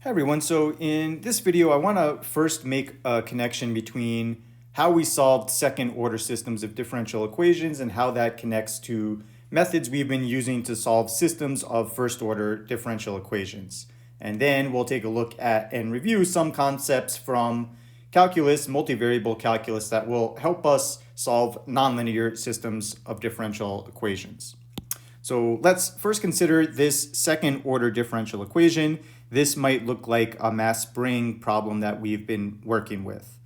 Hi everyone, so in this video I want to first make a connection between how we solved second order systems of differential equations and how that connects to methods we've been using to solve systems of first order differential equations. And then we'll take a look at and review some concepts from calculus, multivariable calculus, that will help us solve nonlinear systems of differential equations. So let's first consider this second order differential equation. This might look like a mass spring problem that we've been working with.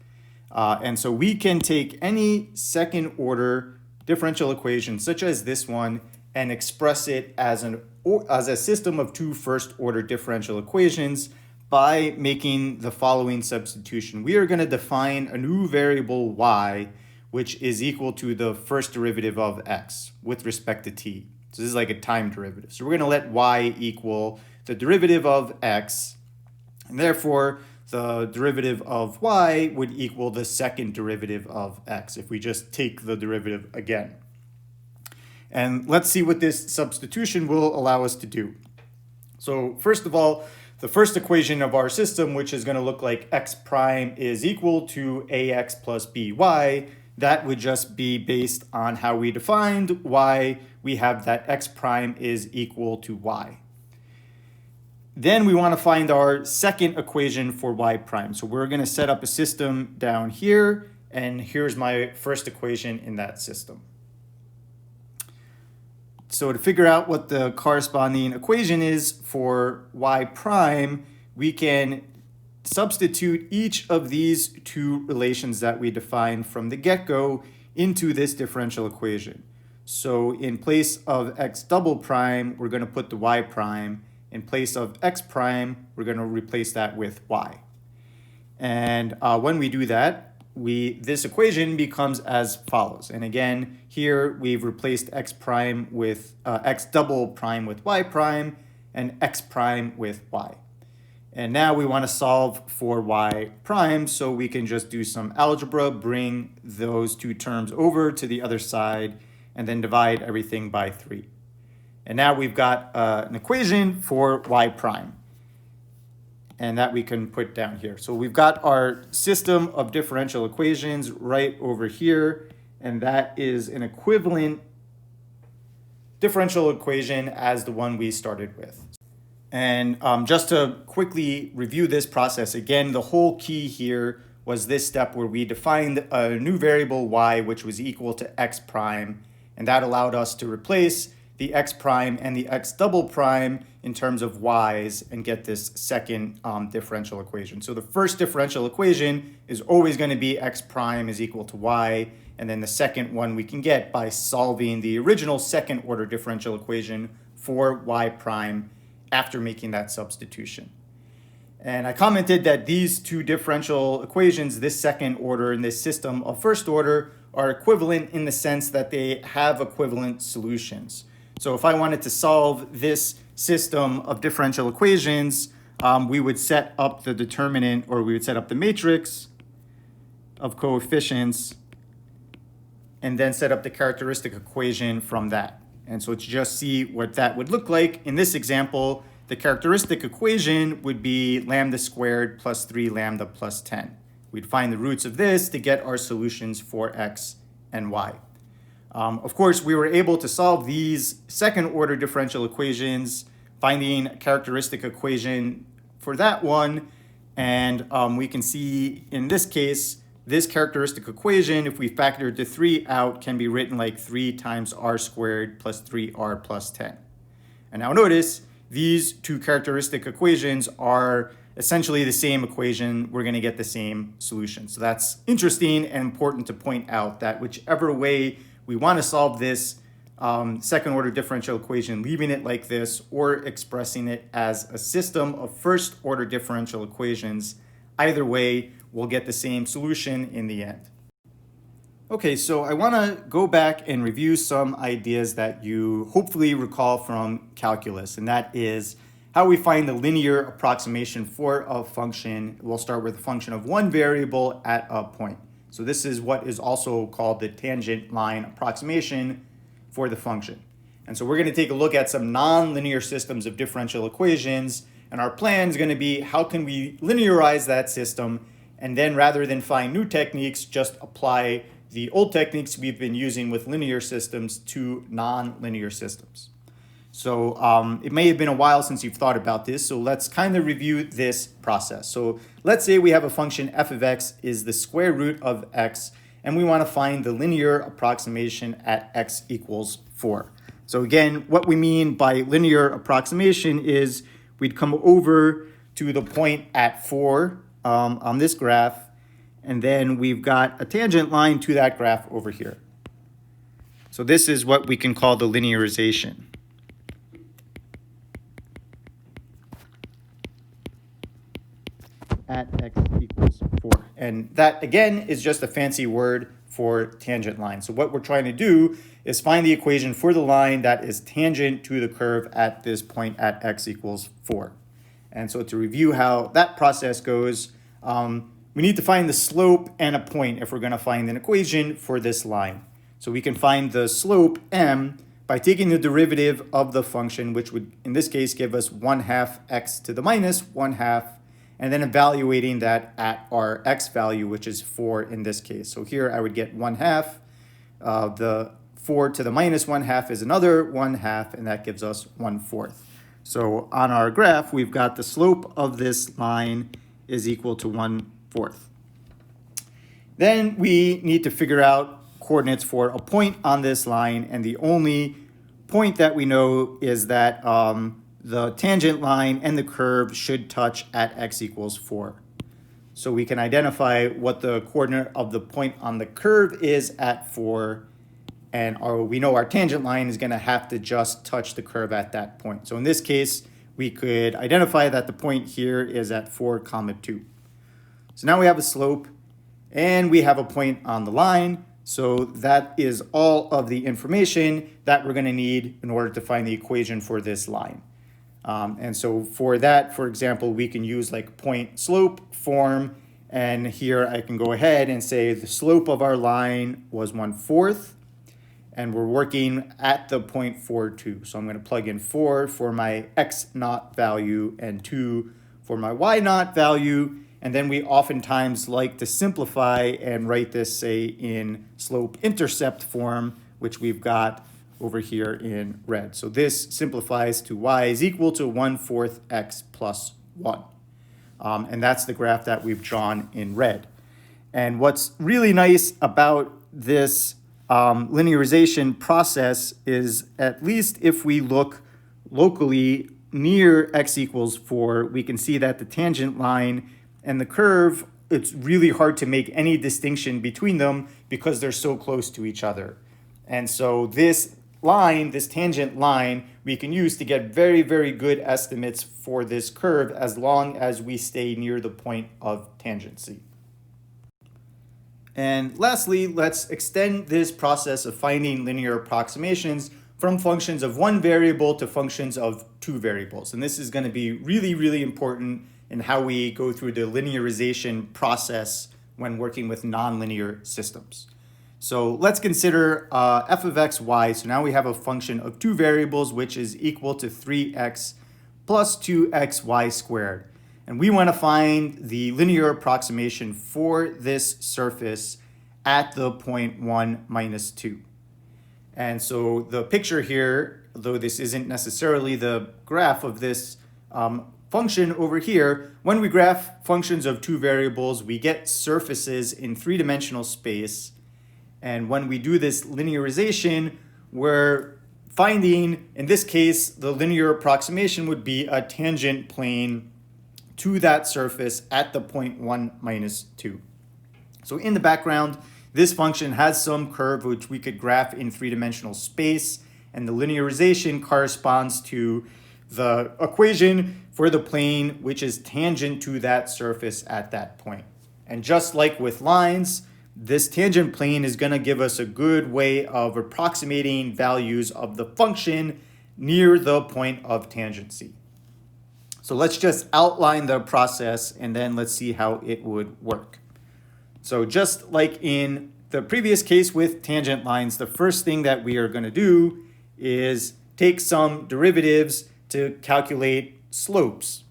And so we can take any second order differential equation, such as this one, and express it as a system of two first order differential equations by making the following substitution. We are going to define a new variable y, which is equal to the first derivative of x with respect to t. So this is like a time derivative. So we're going to let y equal the derivative of x, and therefore the derivative of y would equal the second derivative of x if we just take the derivative again. And let's see what this substitution will allow us to do. So first of all, the first equation of our system, which is going to look like x prime is equal to ax plus by, that would just be based on how we defined y. We have that x prime is equal to y. Then we want to find our second equation for y prime. So we're going to set up a system down here, and here's my first equation in that system. So to figure out what the corresponding equation is for y prime, we can substitute each of these two relations that we defined from the get-go into this differential equation. So in place of x double prime, we're going to put the y prime. In place of x prime, we're going to replace that with y. And when we do that, this equation becomes as follows. And again, here we've replaced x prime with x double prime with y prime and x prime with y. And now we want to solve for y prime, so we can just do some algebra, bring those two terms over to the other side, and then divide everything by 3. And now we've got an equation for y prime, and that we can put down here. So we've got our system of differential equations right over here, and that is an equivalent differential equation as the one we started with. And just to quickly review this process, again, the whole key here was this step where we defined a new variable y, which was equal to x prime, and that allowed us to replace the x prime and the x double prime in terms of y's and get this second differential equation. So the first differential equation is always going to be x prime is equal to y, and then the second one we can get by solving the original second order differential equation for y prime after making that substitution. And I commented that these two differential equations, this second order and this system of first order, are equivalent in the sense that they have equivalent solutions. So if I wanted to solve this system of differential equations, we would set up the determinant, or we would set up the matrix of coefficients and then set up the characteristic equation from that. And so to just see what that would look like, in this example, the characteristic equation would be lambda squared plus 3 lambda plus 10. We'd find the roots of this to get our solutions for x and y. Of course, we were able to solve these second order differential equations, finding a characteristic equation for that one. And we can see in this case, this characteristic equation, if we factor the 3 out, can be written like 3 times r squared plus 3r plus 10. And now notice, these two characteristic equations are essentially the same equation. We're going to get the same solution. So that's interesting and important to point out that whichever way we want to solve this second order differential equation, leaving it like this or expressing it as a system of first order differential equations, either way, we'll get the same solution in the end. Okay, so I want to go back and review some ideas that you hopefully recall from calculus, and that is how we find the linear approximation for a function. We'll start with a function of one variable at a point. So this is what is also called the tangent line approximation for the function. And so we're going to take a look at some nonlinear systems of differential equations, And our plan is going to be how can we linearize that system, and then rather than find new techniques, just apply the old techniques we've been using with linear systems to non-linear systems. So it may have been a while since you've thought about this, so let's kind of review this process. So let's say we have a function f of x is the square root of x, and we want to find the linear approximation at x equals 4. So again, what we mean by linear approximation is we'd come over to the point at 4 on this graph, and then we've got a tangent line to that graph over here. So this is what we can call the linearization. At x equals 4. And that, again, is just a fancy word for tangent line. So what we're trying to do is find the equation for the line that is tangent to the curve at this point at x equals 4. And so to review how that process goes, we need to find the slope and a point if we're going to find an equation for this line. So we can find the slope m by taking the derivative of the function, which would in this case give us 1/2 x to the minus 1/2, and then evaluating that at our x value, which is 4 in this case. So here I would get 1/2. The 4 to the minus 1/2 is another 1/2, and that gives us 1/4. So on our graph, we've got the slope of this line is equal to 1/4. Then we need to figure out coordinates for a point on this line, and the only point that we know is that the tangent line and the curve should touch at x equals 4. So we can identify what the coordinate of the point on the curve is at 4, and we know our tangent line is going to have to just touch the curve at that point. So in this case, we could identify that the point here is at 4, 2. So now we have a slope, and we have a point on the line. So that is all of the information that we're going to need in order to find the equation for this line. And so for that, for example, we can use like point slope form. And here I can go ahead and say the slope of our line was 1/4. And we're working at the point 4, 2. So I'm going to plug in 4 for my x naught value and 2 for my y naught value. And then we oftentimes like to simplify and write this, say, in slope intercept form, which we've got over here in red. So this simplifies to y is equal to 1/4 x plus 1. And that's the graph that we've drawn in red. And what's really nice about this linearization process is, at least if we look locally near x equals 4, we can see that the tangent line and the curve, it's really hard to make any distinction between them because they're so close to each other. And so this line, this tangent line, we can use to get very, very good estimates for this curve as long as we stay near the point of tangency. And lastly, let's extend this process of finding linear approximations from functions of one variable to functions of two variables. And this is going to be really, really important in how we go through the linearization process when working with nonlinear systems. So let's consider f of x, y. So now we have a function of two variables, which is equal to 3x plus 2xy squared. And we want to find the linear approximation for this surface at the point 1, minus 2. And so the picture here, though this isn't necessarily the graph of this function over here, when we graph functions of two variables, we get surfaces in three-dimensional space. And when we do this linearization, we're finding, in this case, the linear approximation would be a tangent plane to that surface at the point 1, minus 2. So in the background, this function has some curve which we could graph in three-dimensional space, and the linearization corresponds to the equation for the plane which is tangent to that surface at that point. And just like with lines, this tangent plane is going to give us a good way of approximating values of the function near the point of tangency. So let's just outline the process and then let's see how it would work. So just like in the previous case with tangent lines, the first thing that we are going to do is take some derivatives to calculate slopes.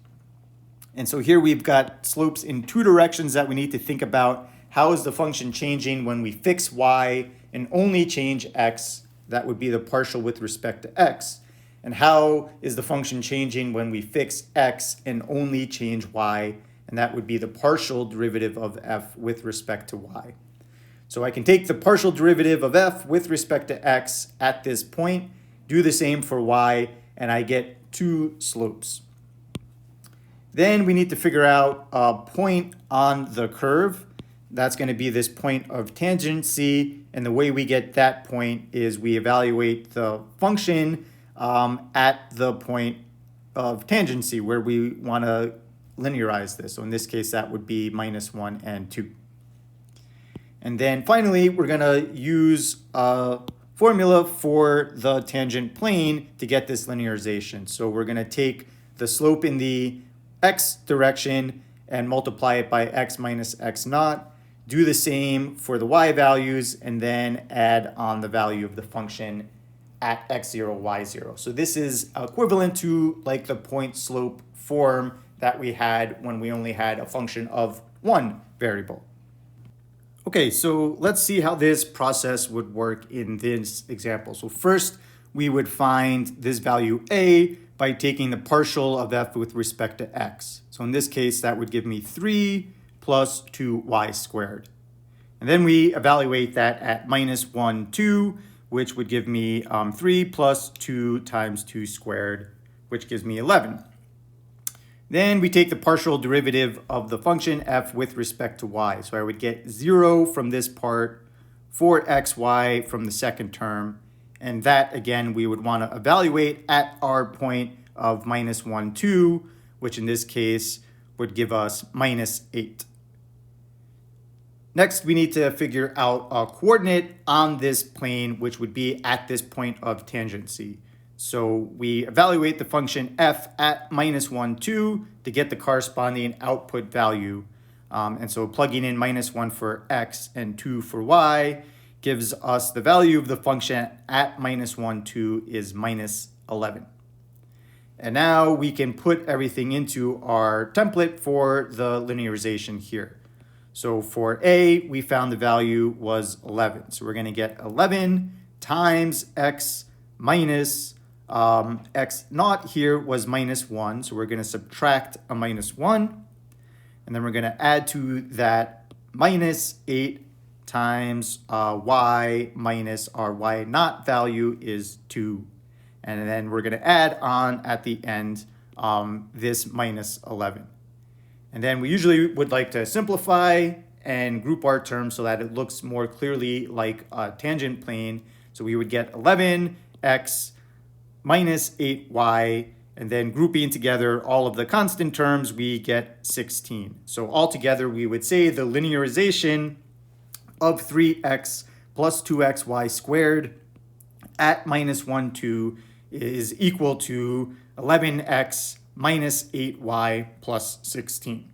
And so here we've got slopes in two directions that we need to think about. How is the function changing when we fix y and only change x? That would be the partial with respect to x. And how is the function changing when we fix x and only change y? And that would be the partial derivative of f with respect to y. So I can take the partial derivative of f with respect to x at this point, do the same for y, and I get two slopes. Then we need to figure out a point on the curve. That's going to be this point of tangency, and the way we get that point is we evaluate the function at the point of tangency where we want to linearize this. So in this case, that would be -1 and 2. And then finally, we're going to use a formula for the tangent plane to get this linearization. So we're going to take the slope in the x direction and multiply it by x minus x naught. Do the same for the y values, and then add on the value of the function at x0, y0. So this is equivalent to like the point slope form that we had when we only had a function of one variable. Okay, so let's see how this process would work in this example. So first, we would find this value a by taking the partial of f with respect to x. So in this case, that would give me 3 plus 2y squared. And then we evaluate that at -1, 2, which would give me 3 plus 2 times 2 squared, which gives me 11. Then we take the partial derivative of the function f with respect to y. So I would get 0 from this part, 4xy from the second term, and that, again, we would want to evaluate at our point of -1, 2, which in this case would give us -8. Next, we need to figure out a coordinate on this plane, which would be at this point of tangency. So we evaluate the function f at -1, 2 to get the corresponding output value. And so plugging in -1 for x and 2 for y gives us the value of the function at -1, 2 is -11. And now we can put everything into our template for the linearization here. So for a, we found the value was 11. So we're going to get 11 times x minus x naught here was -1. So we're going to subtract a -1. And then we're going to add to that -8 times y minus our y naught value is 2. And then we're going to add on at the end this -11. And then we usually would like to simplify and group our terms so that it looks more clearly like a tangent plane. So we would get 11x minus 8y, and then grouping together all of the constant terms, we get 16. So altogether, we would say the linearization of 3x plus 2xy squared at -1, 2 is equal to 11x minus 8y plus 16.